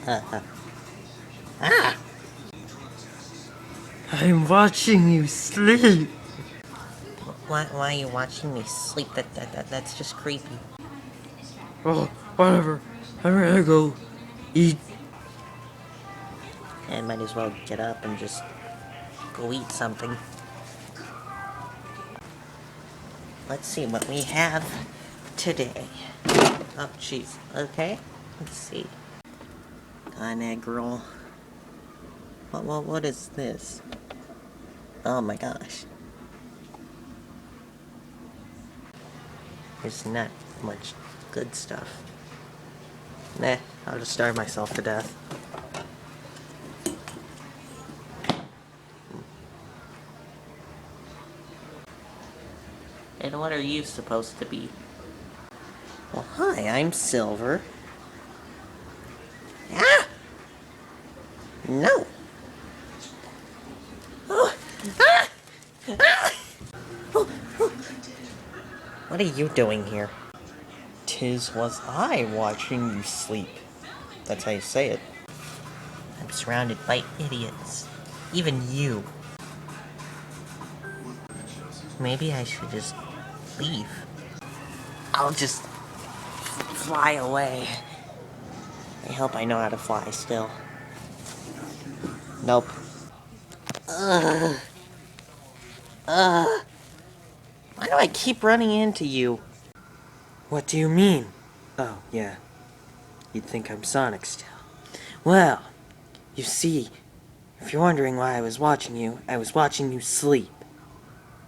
Ah! I'm watching you sleep. Why are you watching me sleep? That's just creepy. Oh, whatever. I'm gonna go eat. I might as well get up and just go eat something. Let's see what we have today. Oh, jeez. Okay. Let's see. An egg roll. What is this? Oh my gosh. There's not much good stuff. Nah, I'll just starve myself to death. And what are you supposed to be? Well, hi, I'm Silver. Ah! No! Oh! Ah! Ah! Oh! Oh! What are you doing here? 'Tis was I watching you sleep. That's how you say it. I'm surrounded by idiots. Even you. Maybe I should just leave. I'll just fly away. I hope I know how to fly still. Nope. Ugh. Ugh. Why do I keep running into you? What do you mean? Oh, yeah. You'd think I'm Sonic still. Well, you see, if you're wondering why I was watching you sleep.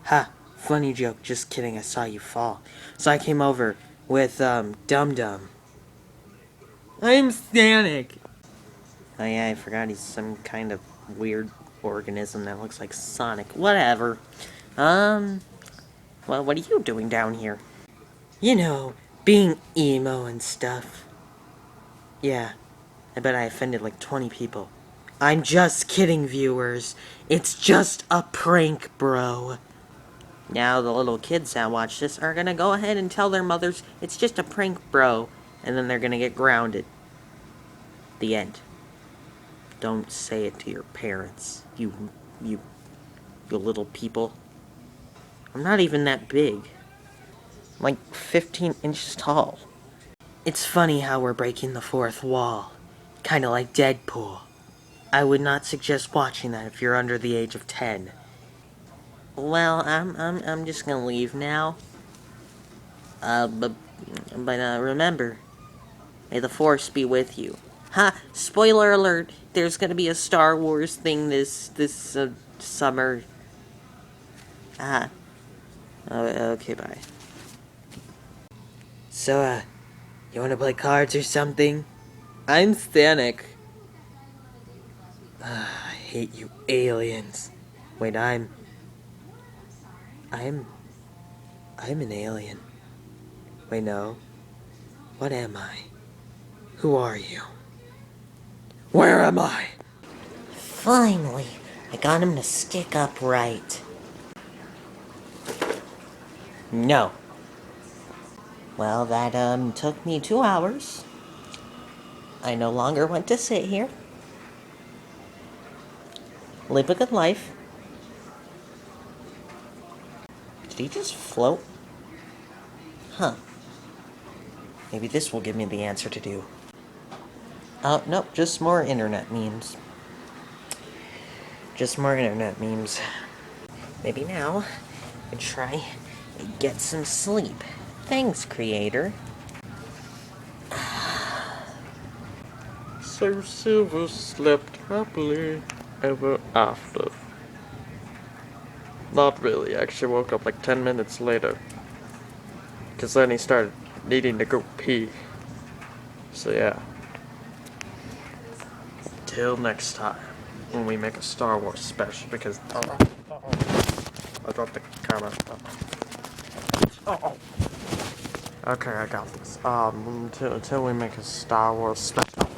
Ha, funny joke, just kidding, I saw you fall. So I came over with, Dum Dum. I'm Sonic! Oh yeah, I forgot he's some kind of weird organism that looks like Sonic. Whatever. Well, what are you doing down here? You know, being emo and stuff. Yeah, I bet I offended like 20 people. I'm just kidding, viewers. It's just a prank, bro. Now the little kids that watch this are gonna go ahead and tell their mothers, it's just a prank, bro. And then they're gonna get grounded. The end. Don't say it to your parents, you little people. I'm not even that big. I'm like 15 inches tall. It's funny how we're breaking the fourth wall. Kinda like Deadpool. I would not suggest watching that if you're under the age of 10. Well, I'm just gonna leave now. But remember, may the Force be with you. Ha! Spoiler alert! There's gonna be a Star Wars thing this summer. Ah. Oh, okay, bye. So, you wanna play cards or something? I'm Stanek. I hate you aliens. Wait, I'm an alien. Wait, no. What am I? Who are you? Where am I? Finally, I got him to stick upright. No. Well, that, took me 2 hours. I no longer want to sit here. Live a good life. Did he just float? Huh. Maybe this will give me the answer to do. Oh, nope, just more internet memes. Just more internet memes. Maybe now, I try and get some sleep. Thanks, creator. So Silver slept happily ever after. Not really, I actually woke up like 10 minutes later. Because then he started needing to go pee. So yeah. Till next time, when we make a Star Wars special, because... I dropped the camera. Okay, I got this. Until we make a Star Wars special.